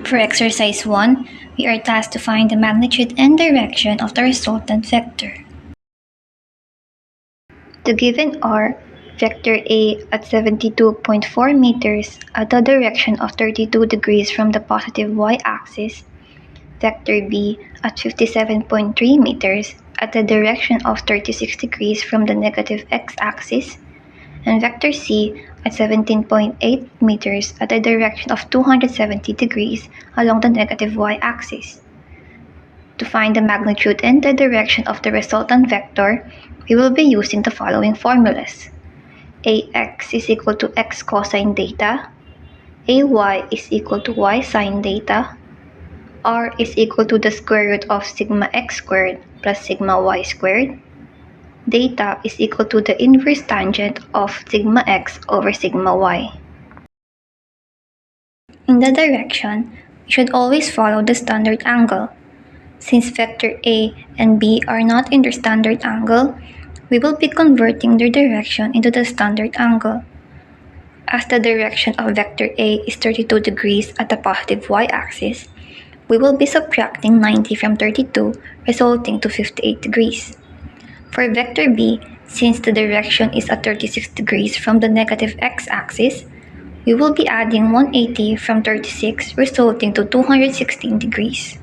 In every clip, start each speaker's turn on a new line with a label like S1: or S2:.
S1: For exercise 1, we are tasked to find the magnitude and direction of the resultant vector. The given are vector A at 72.4 meters at the direction of 32 degrees from the positive y-axis, vector B at 57.3 meters at the direction of 36 degrees from the negative x-axis, and vector C at 17.8 meters at the direction of 270 degrees along the negative y-axis. To find the magnitude and the direction of the resultant vector, we will be using the following formulas. Ax is equal to x cosine theta, Ay is equal to y sine theta, r is equal to the square root of sigma x squared plus sigma y squared, theta is equal to the inverse tangent of sigma x over sigma y. In the direction, we should always follow the standard angle. Since vector A and B are not in their standard angle, we will be converting their direction into the standard angle. As the direction of vector A is 32 degrees at the positive y-axis, we will be subtracting 90 from 32, resulting to 58 degrees. For vector B, since the direction is at 36 degrees from the negative x-axis, we will be adding 180 from 36, resulting to 216 degrees.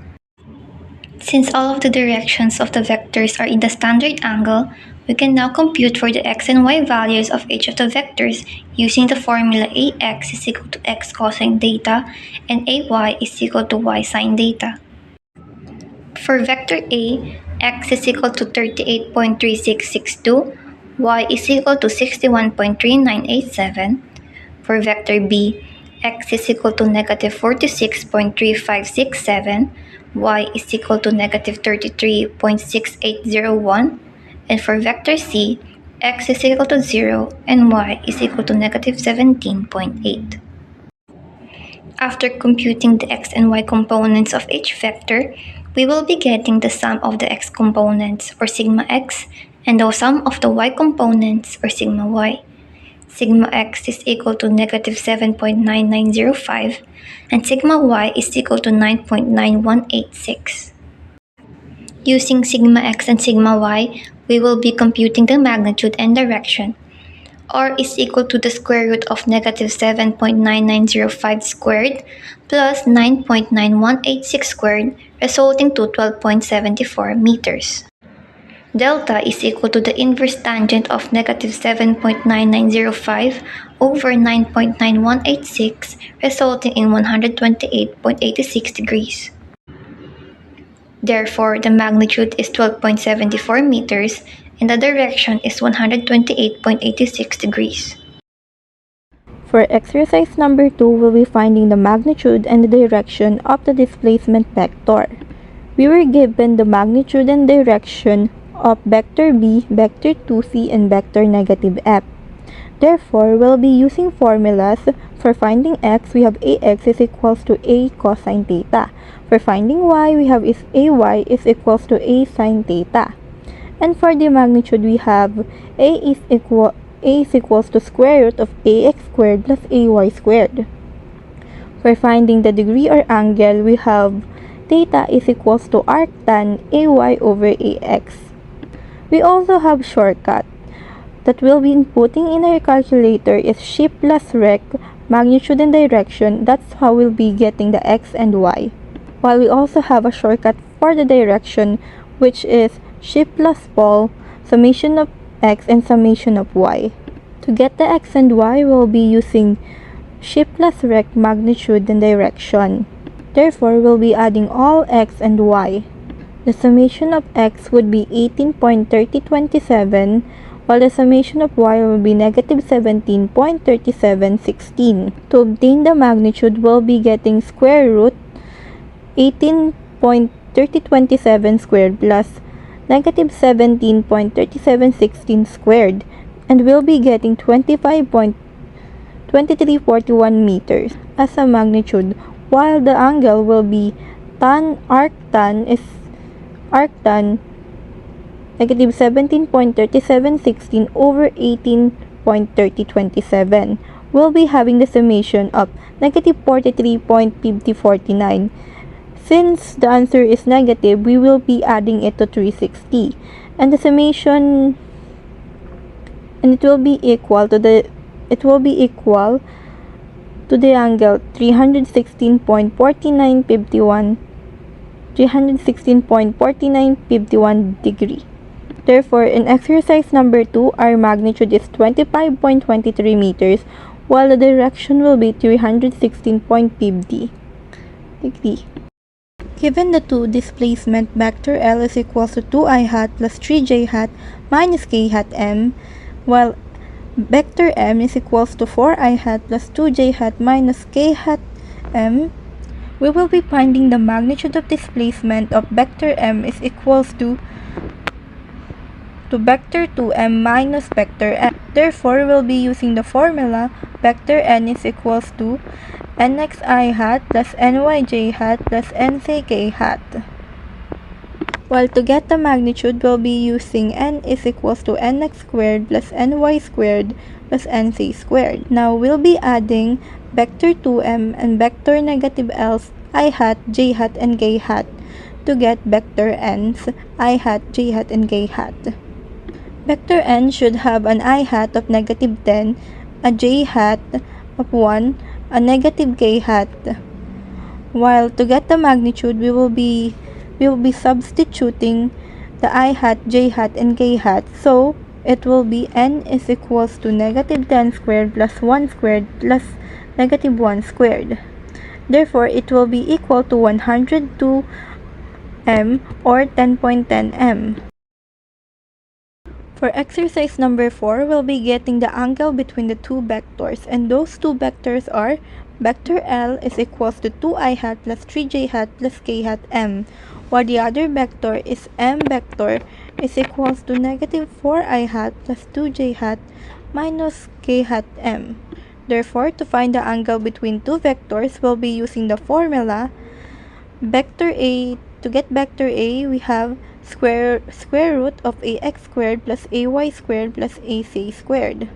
S1: Since all of the directions of the vectors are in the standard angle, we can now compute for the x and y values of each of the vectors using the formula Ax is equal to x cosine theta and Ay is equal to y sine theta. For vector A, x is equal to 38.3662, y is equal to 61.3987. For vector B, x is equal to negative 46.3567, y is equal to negative 33.6801, and for vector C, x is equal to 0 and y is equal to negative 17.8. After computing the x and y components of each vector, we will be getting the sum of the x components, or sigma x, and the sum of the y components, or sigma y. Sigma x is equal to negative 7.9905, and sigma y is equal to 9.9186. Using sigma x and sigma y, we will be computing the magnitude and direction. R is equal to the square root of negative 7.9905 squared plus 9.9186 squared, resulting to 12.74 meters. Delta is equal to the inverse tangent of negative 7.9905 over 9.9186, resulting in 128.86 degrees. Therefore, the magnitude is 12.74 meters and the direction is 128.86 degrees.
S2: For exercise number 2, we'll be finding the magnitude and the direction of the displacement vector. We were given the magnitude and direction of vector B, vector 2c, and vector negative f. Therefore, we'll be using formulas. For finding x, we have Ax is equals to A cosine theta. For finding y, we have Ay is equals to A sine theta. And for the magnitude, we have A is equals to square root of ax squared plus ay squared. For finding the degree or angle, we have theta is equals to arctan ay over ax. We also have shortcut that we'll be inputting in our calculator is shift plus rec, magnitude and direction. That's how we'll be getting the x and y. While we also have a shortcut for the direction, which is shift plus pol, summation of x and summation of y. To get the x and y, we'll be using shift plus rec, magnitude and direction. Therefore, we'll be adding all x and y. The summation of x would be 18.3027, while the summation of y will be negative 17.3716. To obtain the magnitude, we'll be getting square root 18.3027 squared plus negative 17.3716 squared, and we'll be getting 25.2341 meters as a magnitude, while the angle will be arctan negative 17.3716 over 18.3027, we'll be having the summation of negative 43.5049. Since the answer is negative, we will be adding it to 360. And the summation, and it will be equal to the angle 316.4951 degree. Therefore, in exercise number 2, our magnitude is 25.23 meters, while the direction will be 316.50 degree. Given the two displacement, vector L is equal to 2I hat plus 3J hat minus K hat M, while vector M is equals to 4I hat plus 2J hat minus K hat M. We will be finding the magnitude of displacement of vector M is equals to vector 2m minus vector n. Therefore, we'll be using the formula vector n is equals to nxi hat plus nyj hat plus nck hat. While to get the magnitude, we'll be using n is equals to nx squared plus ny squared plus nc squared. Now, we'll be adding vector 2m and vector negative l's I hat, j hat, and k hat to get vector n's I hat, j hat, and k hat. Vector n should have an I hat of negative 10, a j hat of 1, a negative k hat. While to get the magnitude, we will be substituting the I hat, j hat, and k hat. So, it will be n is equals to negative 10 squared plus 1 squared plus negative 1 squared. Therefore, it will be equal to 102 m or 10.10 m. For exercise number 4, we'll be getting the angle between the two vectors, and those two vectors are vector L is equals to 2I hat plus 3J hat plus K hat M, while the other vector is M vector is equals to negative 4I hat plus 2J hat minus K hat M. Therefore, to find the angle between two vectors, we'll be using the formula vector A. To get vector A, we have square root of ax squared plus ay squared plus ac squared.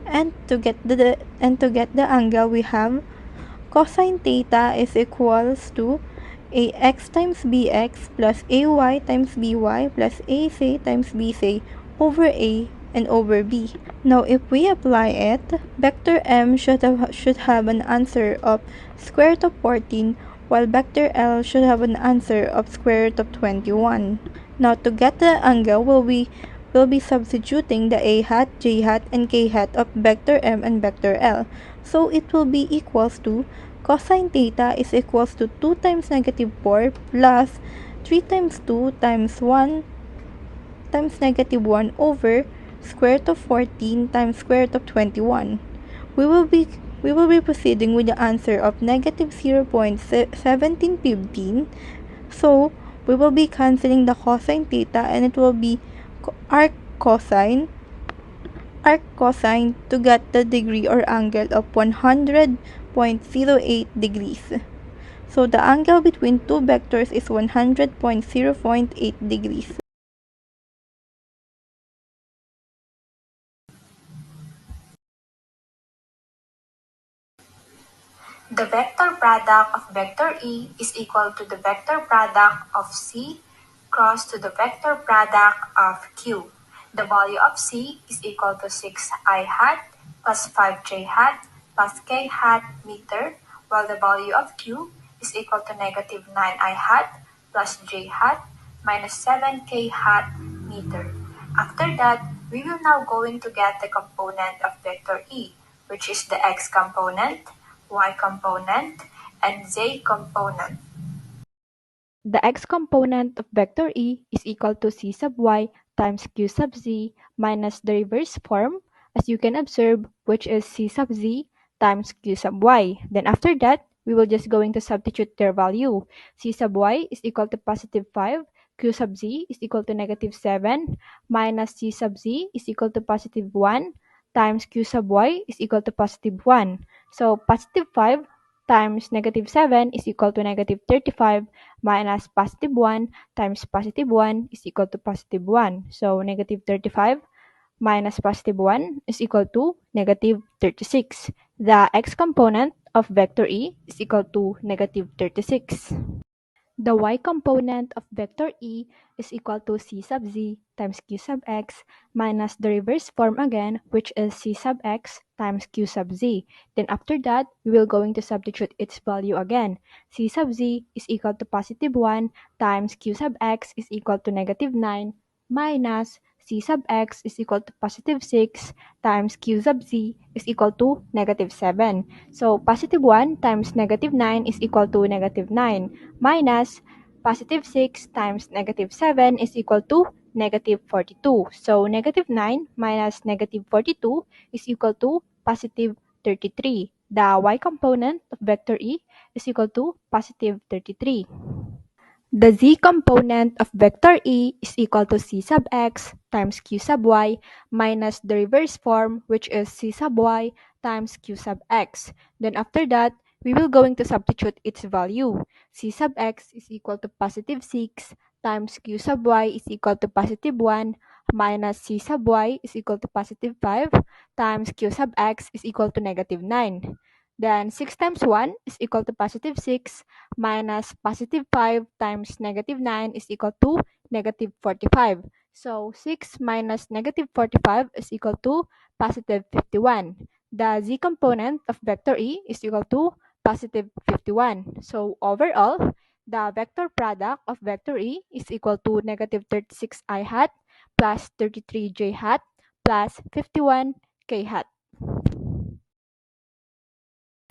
S2: And to get the angle, we have cosine theta is equals to ax times bx plus ay times by plus ac times bc over a and over b. Now, if we apply it, vector m should have an answer of square root of 14, while vector L should have an answer of square root of 21. Now, to get the angle, we'll be substituting the a hat, j hat, and k hat of vector M and vector L. So, it will be equals to cosine theta is equals to 2 times negative 4 plus 3 times 2 times 1 times negative 1 over square root of 14 times square root of 21. We will be proceeding with the answer of negative 0.1715. So, we will be cancelling the cosine theta, and it will be arc cosine to get the degree or angle of 100.08 degrees. So, the angle between two vectors is 100.0.8 degrees.
S3: The vector product of vector E is equal to the vector product of C cross to the vector product of Q. The value of C is equal to 6I hat plus 5J hat plus K hat meter, while the value of Q is equal to negative 9I hat plus J hat minus 7K hat meter. After that, we will now going to get the component of vector E, which is the x component, y component, and z component.
S4: The x component of vector E is equal to c sub y times q sub z minus the reverse form, as you can observe, which is c sub z times q sub y. Then after that, we will just going to substitute their value. C sub y is equal to positive 5, q sub z is equal to negative 7, minus c sub z is equal to positive 1, times q sub y is equal to positive 1. So, positive 5 times negative 7 is equal to negative 35, minus positive 1 times positive 1 is equal to positive 1. So, negative 35 minus positive 1 is equal to negative 36. The x component of vector E is equal to negative 36. The y component of vector E is equal to c sub z times q sub x minus the reverse form again, which is c sub x times q sub z. Then after that, we will going to substitute its value again. C sub z is equal to positive 1 times q sub x is equal to negative 9 minus c sub x is equal to positive 6 times q sub z is equal to negative 7. So positive 1 times negative 9 is equal to negative 9 minus positive 6 times negative 7 is equal to negative 42. So negative 9 minus negative 42 is equal to positive 33. The y component of vector E is equal to positive 33. The z component of vector E is equal to c sub x times q sub y minus the reverse form, which is c sub y times q sub x. Then after that, we will going to substitute its value. C sub x is equal to positive 6 times q sub y is equal to positive 1 minus c sub y is equal to positive 5 times q sub x is equal to negative 9. Then 6 times 1 is equal to positive 6 minus positive 5 times negative 9 is equal to negative 45. So 6 minus negative 45 is equal to positive 51. The z component of vector E is equal to positive 51. So overall, the vector product of vector E is equal to negative 36i hat plus 33j hat plus 51k hat.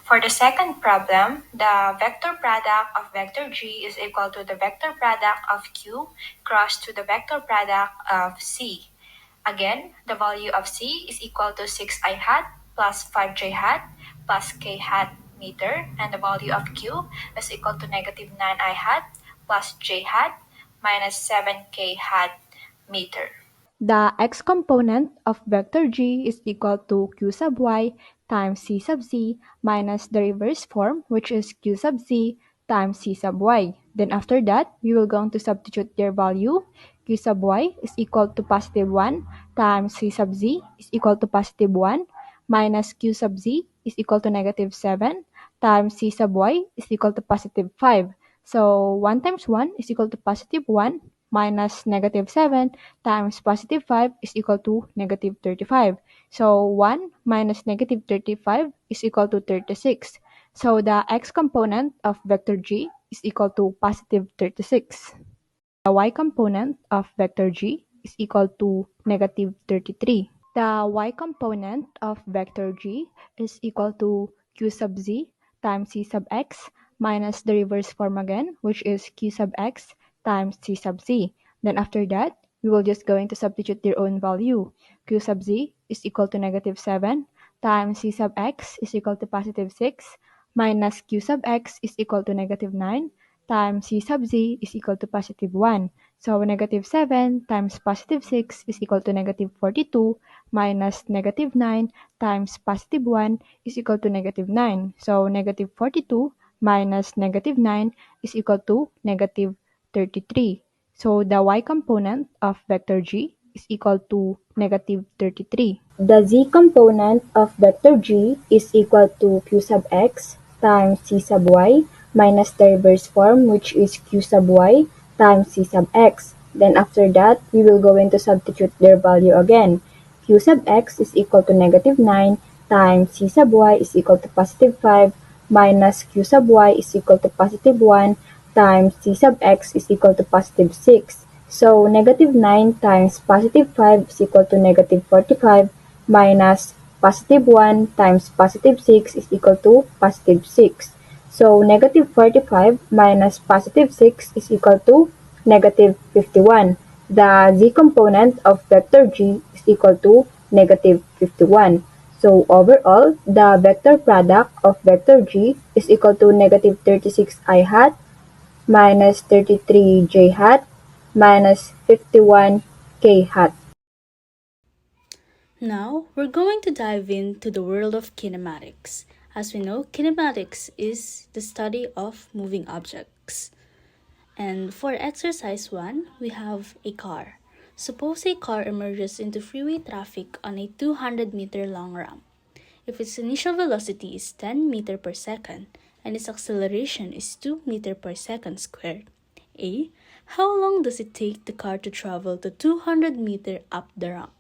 S3: For the second problem, the vector product of vector G is equal to the vector product of Q crossed to the vector product of C. Again, the value of C is equal to 6i hat plus 5j hat plus k hat meter, and the value of Q is equal to negative 9i hat plus j hat minus 7k hat meter.
S4: The x component of vector G is equal to q sub y times c sub z minus the reverse form, which is q sub z times c sub y. Then after that, we will going to substitute their value. Q sub y is equal to positive 1 times c sub z is equal to positive 1 minus q sub z is equal to negative 7 times c sub y is equal to positive 5. So 1 times 1 is equal to positive 1 minus negative 7 times positive 5 is equal to negative 35. So 1 minus negative 35 is equal to 36. So the x component of vector G is equal to positive 36. The y component of vector G is equal to negative 33. The y component of vector G is equal to q sub z times c sub x minus the reverse form again, which is q sub x times c sub z. Then after that, we will just going to substitute their own value. Q sub z is equal to negative 7 times c sub x is equal to positive 6 minus q sub x is equal to negative 9 times c sub z is equal to positive 1. So negative 7 times positive 6 is equal to negative 42 minus negative 9 times positive 1 is equal to negative 9. So negative 42 minus negative 9 is equal to negative 33. So the y component of vector G is equal to negative 33.
S2: The z component of vector G is equal to q sub x times c sub y minus the reverse form, which is q sub y times c sub x. Then after that, we will go into substitute their value again. Q sub x is equal to negative 9 times c sub y is equal to positive 5 minus q sub y is equal to positive 1 times c sub x is equal to positive 6. So negative 9 times positive 5 is equal to negative 45 minus positive 1 times positive 6 is equal to positive 6. So negative 45 minus positive 6 is equal to negative 51. The z component of vector G is equal to negative 51. So overall, the vector product of vector G is equal to negative 36i hat minus 33j hat minus 51k hat.
S5: Now, we're going to dive into the world of kinematics. As we know, kinematics is the study of moving objects. And for exercise 1, we have a car. Suppose a car emerges into freeway traffic on a 200-meter long ramp. if its initial velocity is 10 meter per second and its acceleration is 2 meter per second squared? A. How long does it take the car to travel the 200 meter up the ramp?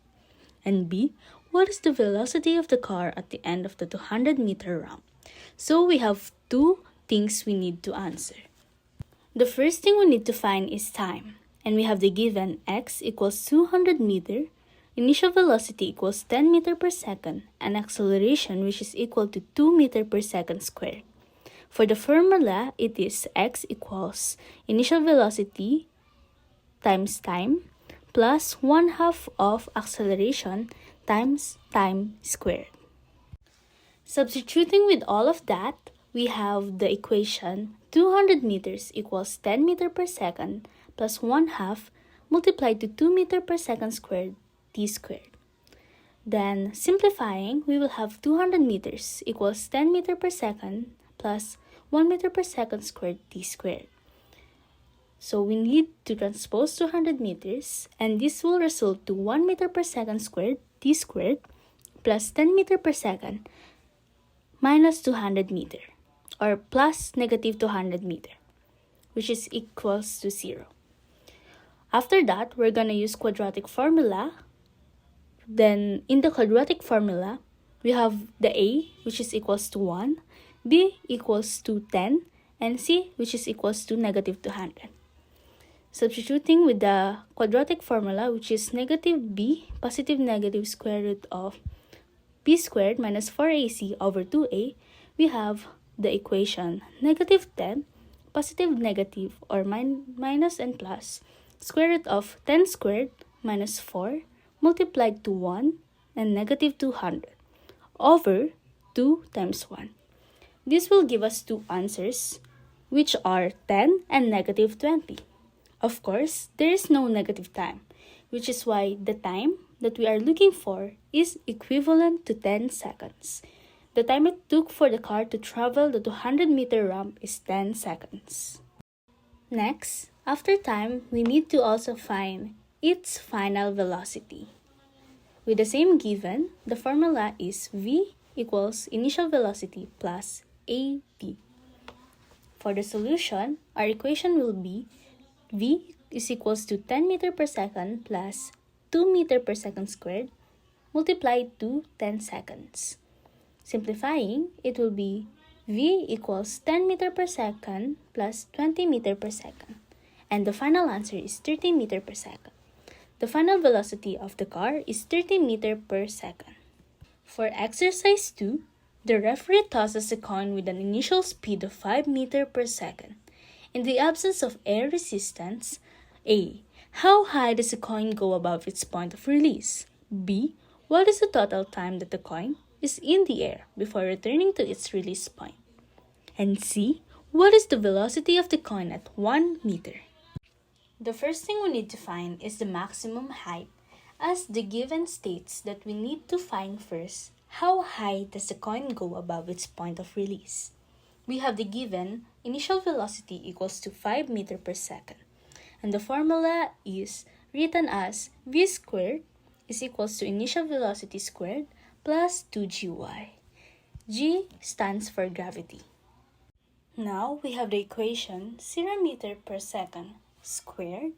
S5: And B. What is the velocity of the car at the end of the 200 meter ramp? So we have two things we need to answer. The first thing we need to find is time, and we have the given x equals 200 meter, initial velocity equals 10 meter per second, and acceleration which is equal to 2 meter per second squared. For the formula, it is x equals initial velocity times time plus 1/2 of acceleration times time squared. Substituting with all of that, we have the equation 200 meters equals 10 meter per second plus 1/2 multiplied to 2 meter per second squared t squared. Then simplifying, we will have 200 meters equals 10 meter per second plus 1 meter per second squared t squared. So we need to transpose 200 meters, and this will result to 1 meter per second squared t squared plus 10 meter per second minus 200 meter, or plus negative 200 meter, which is equals to 0. After that, we're going to use quadratic formula. Then in the quadratic formula, we have the a, which is equals to 1, b equals to 10, and c, which is equals to negative 200. Substituting with the quadratic formula, which is negative b positive negative square root of b squared minus 4ac over 2a, we have the equation negative 10 positive negative or minus and plus square root of 10 squared minus 4 multiplied to 1 and negative 200 over 2 times 1. This will give us two answers, which are 10 and negative 20. Of course, there is no negative time, which is why the time that we are looking for is equivalent to 10 seconds. The time it took for the car to travel the 200 meter ramp is 10 seconds. Next, after time, we need to also find its final velocity. With the same given, the formula is v equals initial velocity plus at. For the solution, our equation will be v is equals to 10 meter per second plus 2 meter per second squared multiplied to 10 seconds. Simplifying, it will be v equals 10 meter per second plus 20 meter per second. And the final answer is 30 meter per second. The final velocity of the car is 30 meter per second. For exercise 2, the referee tosses a coin with an initial speed of 5 meter per second. In the absence of air resistance, A. How high does the coin go above its point of release? B. What is the total time that the coin is in the air before returning to its release point? And C. What is the velocity of the coin at 1 meter? The first thing we need to find is the maximum height, as the given states that we need to find first how high does the coin go above its point of release. We have the given initial velocity equals to 5 meter per second, and the formula is written as v squared is equals to initial velocity squared plus 2gy. G stands for gravity. Now we have the equation 0 meter per second squared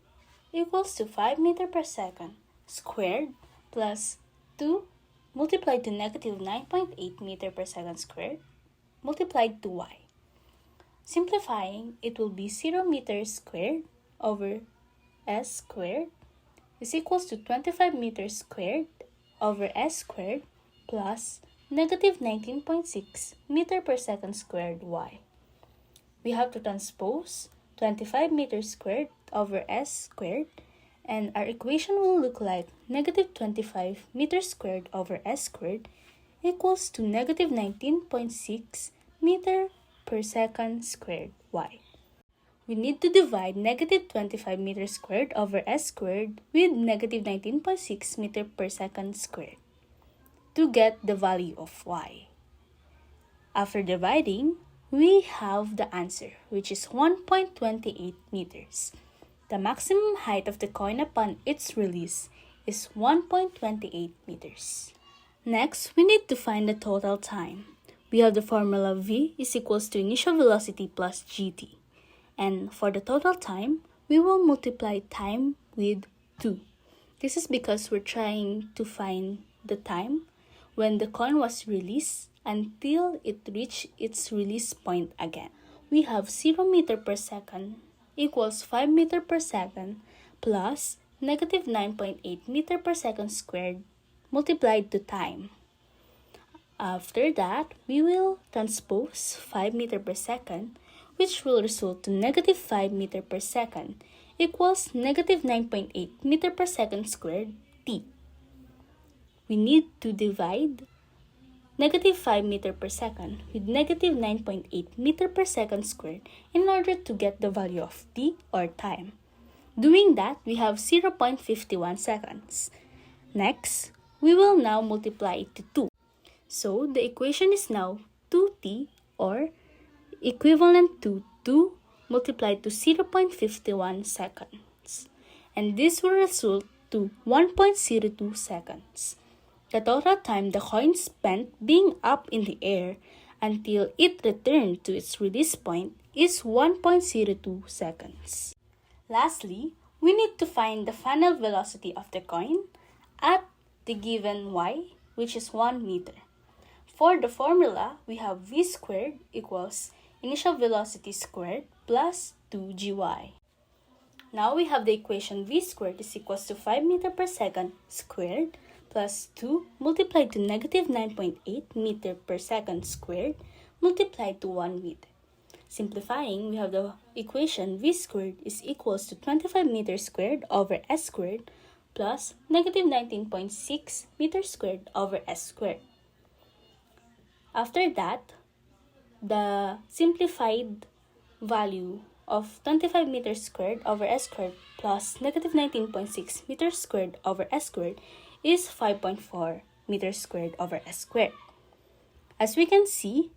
S5: equals to 5 meter per second squared plus 2 multiplied to negative 9.8 meter per second squared multiplied to y. Simplifying, it will be 0 meters squared over s squared is equals to 25 meters squared over s squared plus negative 19.6 meter per second squared y. We have to transpose 25 meters squared over s squared, and our equation will look like negative 25 meters squared over s squared equals to negative 19.6 meter per second squared y. We need to divide negative 25 meters squared over s squared with negative 19.6 meter per second squared to get the value of y. After dividing, we have the answer, which is 1.28 meters. The maximum height of the coin upon its release is 1.28 meters. Next, we need to find the total time. We have the formula v is equals to initial velocity plus gt. And for the total time, we will multiply time with 2. This is because we're trying to find the time when the coin was released until it reached its release point again. We have 0 meter per second equals 5 meter per second plus negative 9.8 meter per second squared multiplied to time. After that, we will transpose 5 meter per second, which will result to negative 5 meter per second equals negative 9.8 meter per second squared t. We need to divide negative 5 meter per second with negative 9.8 meter per second squared in order to get the value of t or time. Doing that, we have 0.51 seconds. Next, we will now multiply it to 2. So, the equation is now 2t or equivalent to 2 multiplied to 0.51 seconds. And this will result to 1.02 seconds. The total time the coin spent being up in the air until it returned to its release point is 1.02 seconds. Lastly, we need to find the final velocity of the coin at the given y, which is 1 meter. For the formula, we have v squared equals initial velocity squared plus 2gy. Now we have the equation v squared is equals to 5 meter per second squared plus 2 multiplied to negative 9.8 meter per second squared multiplied to 1 meter. Simplifying, we have the equation v squared is equals to 25 meters squared over s squared plus negative 19.6 meters squared over s squared. After that, the simplified value of 25 meters squared over s squared plus negative 19.6 meters squared over s squared is 5.4 meters squared over s squared. As we can see,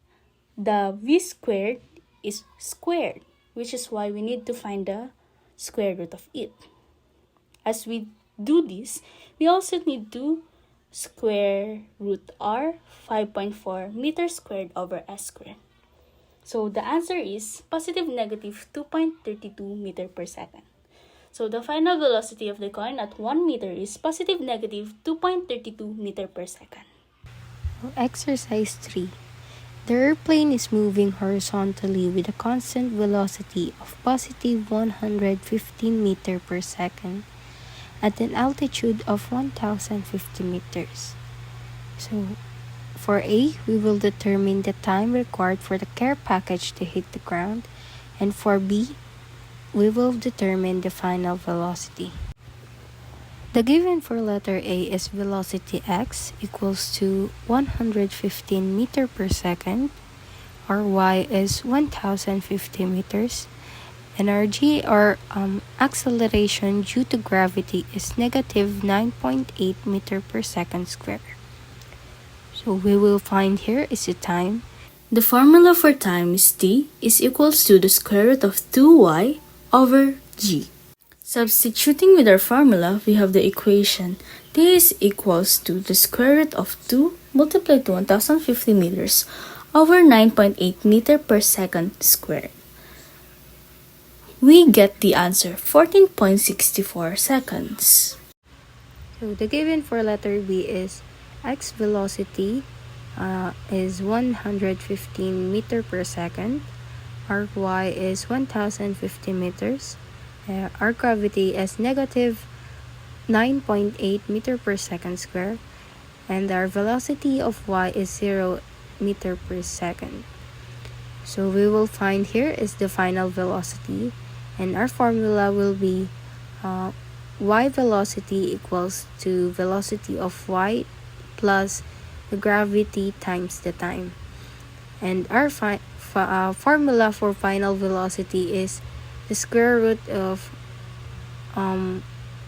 S5: the v squared is squared, which is why we need to find the square root of it. As we do this, we also need to square root r 5.4 meters squared over s squared. So the answer is positive negative 2.32 meter per second. So the final velocity of the coin at 1 meter is positive negative 2.32 meter per second.
S6: Exercise 3. The airplane is moving horizontally with a constant velocity of positive 115 meter per second at an altitude of 1050 meters. So, for A, we will determine the time required for the care package to hit the ground, and for B, we will determine the final velocity. The given for letter A is velocity x equals to 115 meter per second, our y is 1050 meters, and our g or acceleration due to gravity is negative 9.8 meter per second square. So we will find here is the time.
S5: The formula for time is t is equals to the square root of 2y over g. Substituting with our formula, we have the equation t is equals to the square root of 2 multiplied to 1050 meters over 9.8 meter per second squared. We get the answer 14.64 seconds.
S6: So the given for letter B is x velocity is 115 meter per second, our y is 1050 meters, our gravity is negative 9.8 meter per second square, and our velocity of y is 0 meter per second. So we will find here is the final velocity, and our formula will be y velocity equals to velocity of y plus the gravity times the time. And our formula for final velocity is the square root of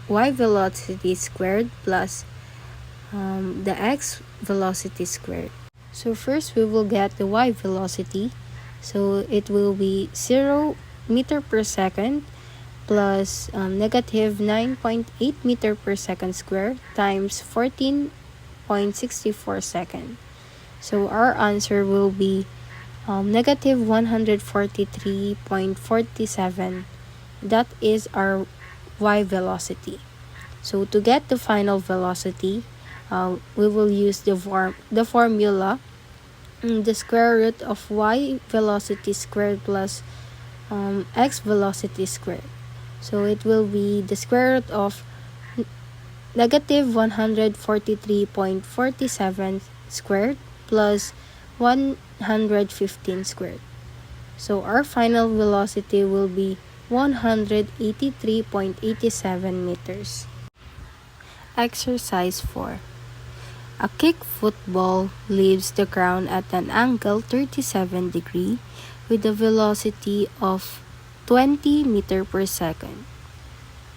S6: y velocity squared plus the x velocity squared. So first we will get the y velocity. So it will be 0 meter per second plus negative 9.8 meter per second square times 14.64 0.64 seconds. So our answer will be negative 143.47. That is our y velocity. So to get the final velocity, we will use the formula, the square root of y velocity squared plus x velocity squared. So it will be the square root of negative 143.47 squared plus 115 squared. So our final velocity will be 183.87 meters. Exercise 4. A kick football leaves the ground at an angle 37 degree with a velocity of 20 meter per second.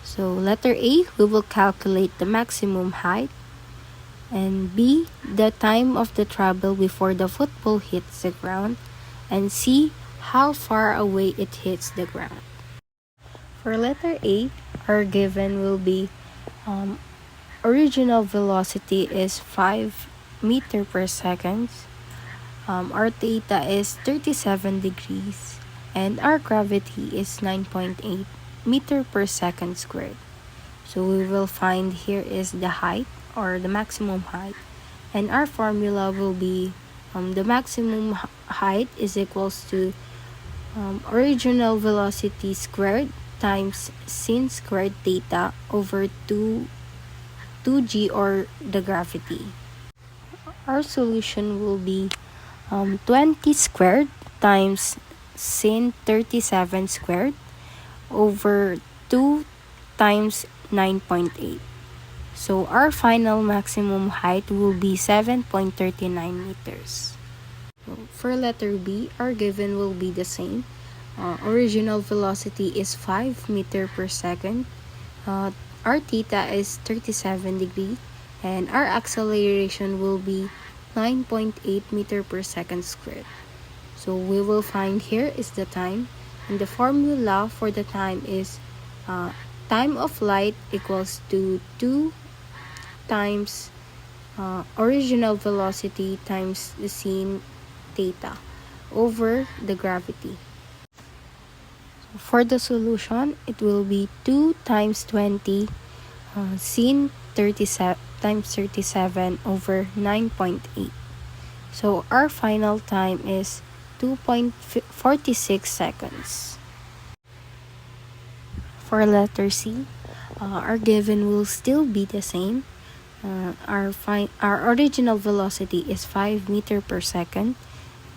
S6: So letter A, we will calculate the maximum height, and B, the time of the travel before the football hits the ground, and C, how far away it hits the ground. For letter A, our given will be original velocity is 5 meter per second. Our theta is 37 degrees, and our gravity is 9.8 meter per second squared. So we will find here is the height or the maximum height, and our formula will be the maximum height is equals to original velocity squared times sin squared theta over 2g, or the gravity. Our solution will be 20 squared times sin 37 squared over 2 times 9.8. So our final maximum height will be 7.39 meters. For letter B, our given will be the same. Original velocity is 5 meter per second. Our theta is 37 degree, and our acceleration will be 9.8 meter per second squared. So we will find here is the time, and the formula for the time is time of light equals to 2 times original velocity times the sin theta over the gravity. For the solution, it will be 2 times 20 sin 37 times 37 over 9.8. So our final time is 2.46 seconds. For letter C, our given will still be the same. Our original velocity is 5 meter per second.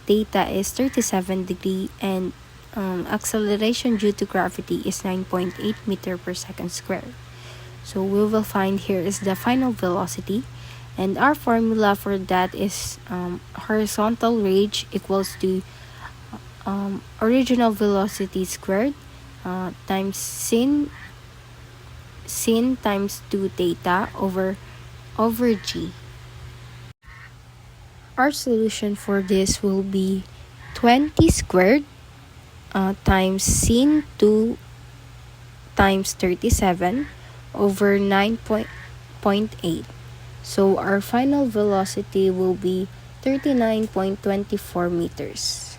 S6: Theta is 37 degree, and acceleration due to gravity is 9.8 meter per second squared. So we will find here is the final velocity, and our formula for that is horizontal range equals to original velocity squared times sin times 2 theta over g. Our solution for this will be 20 squared times sin 2 times 37 over 9.8. So our final velocity will be 39.24 meters.